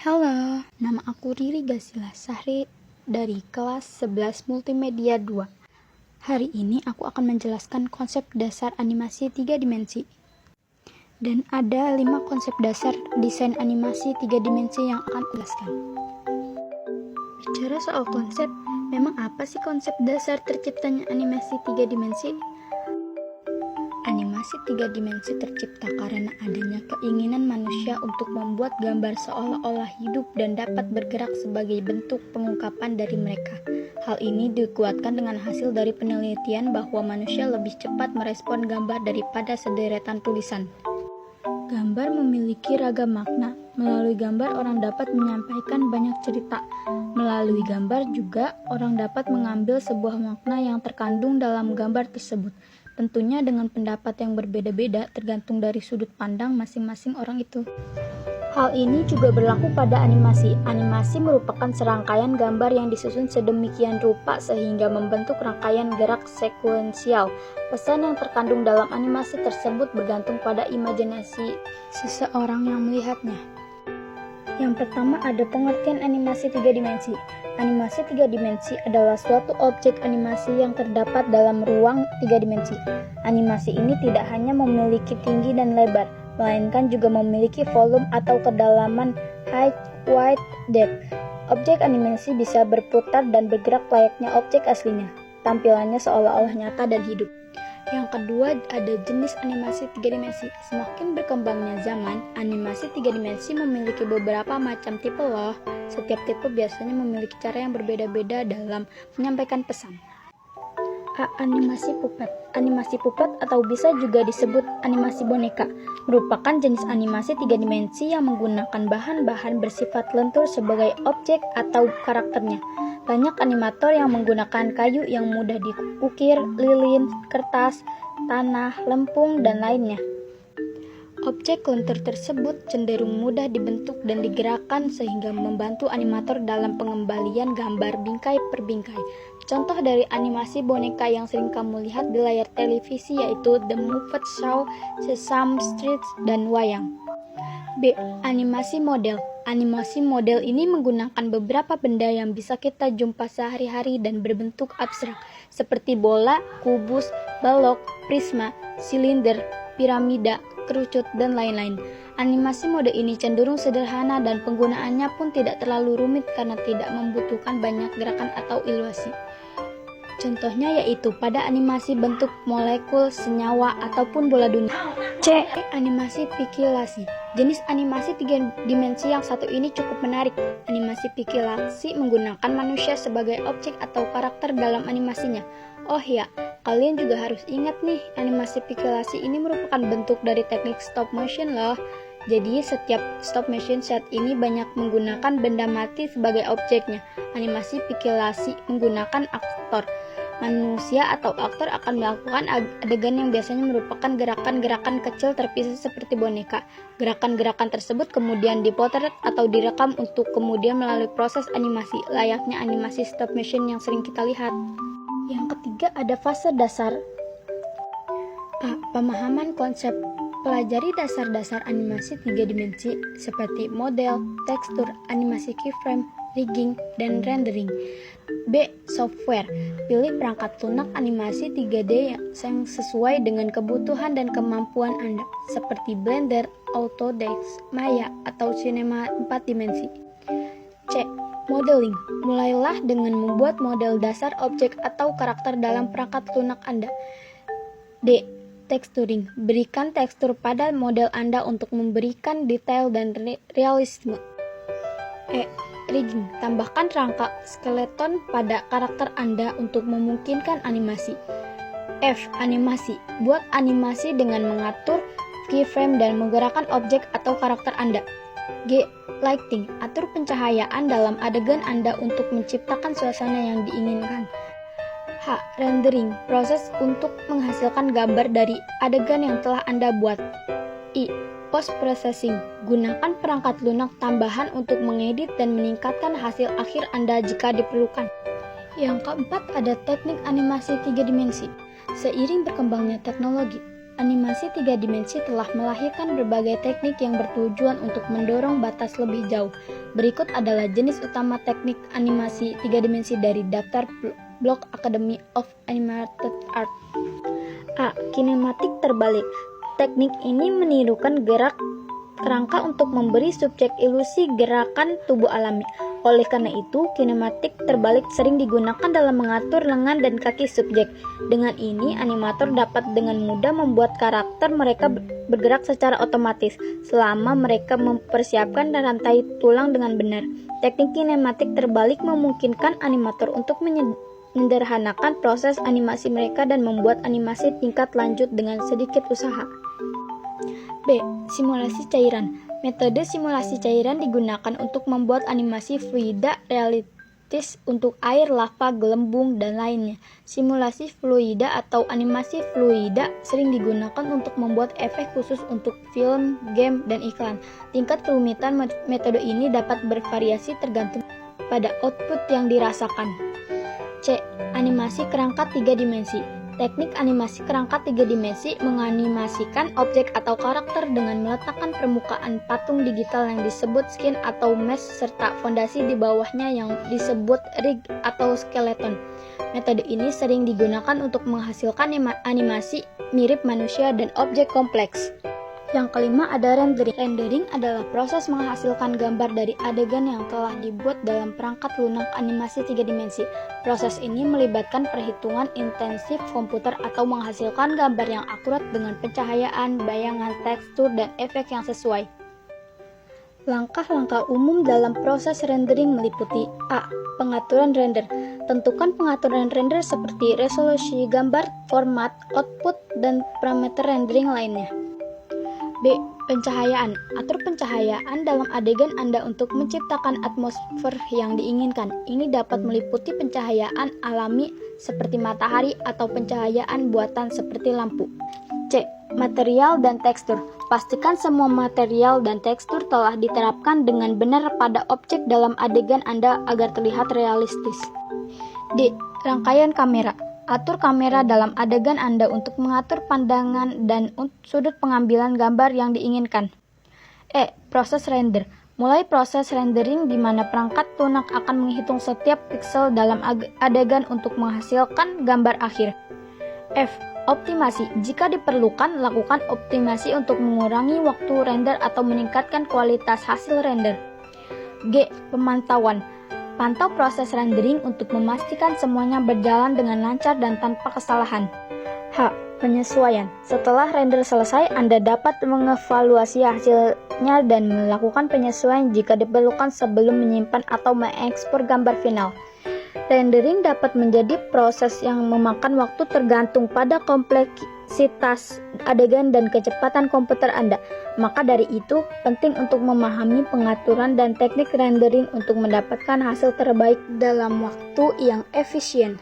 Halo, nama aku Riri Gasila Sahri dari kelas 11 Multimedia 2. Hari ini aku akan menjelaskan konsep dasar animasi 3 dimensi. Dan ada 5 konsep dasar desain animasi 3 dimensi yang akan aku jelaskan. Bicara soal konsep, memang apa sih konsep dasar terciptanya animasi 3 dimensi? Animasi 3 dimensi tercipta karena adanya keinginan manusia untuk membuat gambar seolah-olah hidup dan dapat bergerak sebagai bentuk pengungkapan dari mereka. Hal ini dikuatkan dengan hasil dari penelitian bahwa manusia lebih cepat merespon gambar daripada sederetan tulisan. Gambar memiliki ragam makna. Melalui gambar orang dapat menyampaikan banyak cerita. Melalui gambar juga orang dapat mengambil sebuah makna yang terkandung dalam gambar tersebut. Tentunya dengan pendapat yang berbeda-beda tergantung dari sudut pandang masing-masing orang itu. Hal ini juga berlaku pada animasi. Animasi merupakan serangkaian gambar yang disusun sedemikian rupa sehingga membentuk rangkaian gerak sekuensial. Pesan yang terkandung dalam animasi tersebut bergantung pada imajinasi seseorang yang melihatnya. Yang pertama ada pengertian animasi 3 dimensi. Animasi 3 dimensi adalah suatu objek animasi yang terdapat dalam ruang 3 dimensi. Animasi ini tidak hanya memiliki tinggi dan lebar, melainkan juga memiliki volume atau kedalaman height, width, depth. Objek animasi bisa berputar dan bergerak layaknya objek aslinya. Tampilannya seolah-olah nyata dan hidup. Yang kedua ada jenis animasi 3 dimensi. Semakin berkembangnya zaman, animasi 3 dimensi memiliki beberapa macam tipe loh. Setiap tipe biasanya memiliki cara yang berbeda-beda dalam menyampaikan pesan. Animasi puppet. Animasi puppet atau bisa juga disebut animasi boneka merupakan jenis animasi 3 dimensi yang menggunakan bahan-bahan bersifat lentur sebagai objek atau karakternya. Banyak animator yang menggunakan kayu yang mudah diukir, lilin, kertas, tanah, lempung, dan lainnya. Objek lentur tersebut cenderung mudah dibentuk dan digerakkan sehingga membantu animator dalam pengembalian gambar bingkai per bingkai. Contoh dari animasi boneka yang sering kamu lihat di layar televisi yaitu The Muppet Show, Sesame Street, dan wayang. B. Animasi model. Animasi model ini menggunakan beberapa benda yang bisa kita jumpa sehari-hari dan berbentuk abstrak, seperti bola, kubus, balok, prisma, silinder, piramida, kerucut, dan lain-lain. Animasi mode ini cenderung sederhana dan penggunaannya pun tidak terlalu rumit karena tidak membutuhkan banyak gerakan atau ilustrasi. Contohnya yaitu pada animasi bentuk molekul, senyawa, ataupun bola dunia. C. Animasi pikilasi. Jenis animasi 3 dimensi yang satu ini cukup menarik. Animasi pikilasi menggunakan manusia sebagai objek atau karakter dalam animasinya. Oh ya, kalian juga harus ingat nih, animasi pikilasi ini merupakan bentuk dari teknik stop motion loh. Jadi setiap stop motion saat ini banyak menggunakan benda mati sebagai objeknya. Animasi pikilasi menggunakan aktor. Manusia atau aktor akan melakukan adegan yang biasanya merupakan gerakan-gerakan kecil terpisah seperti boneka. Gerakan-gerakan tersebut kemudian dipotret atau direkam untuk kemudian melalui proses animasi, layaknya animasi stop motion yang sering kita lihat. Yang ketiga ada fase dasar. Pemahaman konsep. Pelajari dasar-dasar animasi 3 dimensi seperti model, tekstur, animasi keyframe, rigging, dan rendering. B. Software. Pilih perangkat lunak animasi 3D yang sesuai dengan kebutuhan dan kemampuan Anda, seperti Blender, Autodesk, Maya, atau Cinema 4 dimensi. C. Modeling. Mulailah dengan membuat model dasar objek atau karakter dalam perangkat lunak Anda. D. Texturing. Berikan tekstur pada model Anda untuk memberikan detail dan realisme. E. Rigging. Tambahkan rangka skeleton pada karakter Anda untuk memungkinkan animasi. F. Animasi. Buat animasi dengan mengatur keyframe dan menggerakkan objek atau karakter Anda. G. Lighting. Atur pencahayaan dalam adegan Anda untuk menciptakan suasana yang diinginkan. H. Rendering. Proses untuk menghasilkan gambar dari adegan yang telah Anda buat. I. Post-processing. Gunakan perangkat lunak tambahan untuk mengedit dan meningkatkan hasil akhir Anda jika diperlukan. Yang keempat ada teknik animasi 3 dimensi. Seiring berkembangnya teknologi, Animasi 3 dimensi telah melahirkan berbagai teknik yang bertujuan untuk mendorong batas lebih jauh. Berikut adalah jenis utama teknik animasi 3 dimensi dari daftar blog Academy of Animated Art. A. Kinematik terbalik. Teknik ini menirukan gerak kerangka untuk memberi subjek ilusi gerakan tubuh alami. Oleh karena itu, kinematik terbalik sering digunakan dalam mengatur lengan dan kaki subjek. Dengan ini, animator dapat dengan mudah membuat karakter mereka bergerak secara otomatis selama mereka mempersiapkan rantai tulang dengan benar. Teknik kinematik terbalik memungkinkan animator untuk menyederhanakan proses animasi mereka dan membuat animasi tingkat lanjut dengan sedikit usaha. B. Simulasi cairan. Metode simulasi cairan digunakan untuk membuat animasi fluida realistis untuk air, lava, gelembung, dan lainnya. Simulasi fluida atau animasi fluida sering digunakan untuk membuat efek khusus untuk film, game, dan iklan. Tingkat kerumitan metode ini dapat bervariasi tergantung pada output yang dirasakan. C. Animasi kerangka 3 dimensi. Teknik animasi kerangka 3 dimensi menganimasikan objek atau karakter dengan meletakkan permukaan patung digital yang disebut skin atau mesh serta fondasi di bawahnya yang disebut rig atau skeleton. Metode ini sering digunakan untuk menghasilkan animasi mirip manusia dan objek kompleks. Yang kelima ada rendering. Rendering adalah proses menghasilkan gambar dari adegan yang telah dibuat dalam perangkat lunak animasi 3 dimensi. Proses ini melibatkan perhitungan intensif komputer atau menghasilkan gambar yang akurat dengan pencahayaan, bayangan, tekstur, dan efek yang sesuai. Langkah-langkah umum dalam proses rendering meliputi A. Pengaturan render. Tentukan pengaturan render seperti resolusi gambar, format, output, dan parameter rendering lainnya. B. Pencahayaan. Atur pencahayaan dalam adegan Anda untuk menciptakan atmosfer yang diinginkan. Ini dapat meliputi pencahayaan alami seperti matahari atau pencahayaan buatan seperti lampu. C. Material dan tekstur. Pastikan semua material dan tekstur telah diterapkan dengan benar pada objek dalam adegan Anda agar terlihat realistis. D. Rangkaian kamera. Atur kamera dalam adegan Anda untuk mengatur pandangan dan sudut pengambilan gambar yang diinginkan. E. Proses render. Mulai proses rendering di mana perangkat lunak akan menghitung setiap pixel dalam adegan untuk menghasilkan gambar akhir. F. Optimasi. Jika diperlukan, lakukan optimasi untuk mengurangi waktu render atau meningkatkan kualitas hasil render. G. Pemantauan. Pantau proses rendering untuk memastikan semuanya berjalan dengan lancar dan tanpa kesalahan. H. Penyesuaian. Setelah render selesai, Anda dapat mengevaluasi hasilnya dan melakukan penyesuaian jika diperlukan sebelum menyimpan atau mengekspor gambar final. Rendering dapat menjadi proses yang memakan waktu tergantung pada kompleksitas adegan dan kecepatan komputer Anda. Maka dari itu, penting untuk memahami pengaturan dan teknik rendering untuk mendapatkan hasil terbaik dalam waktu yang efisien.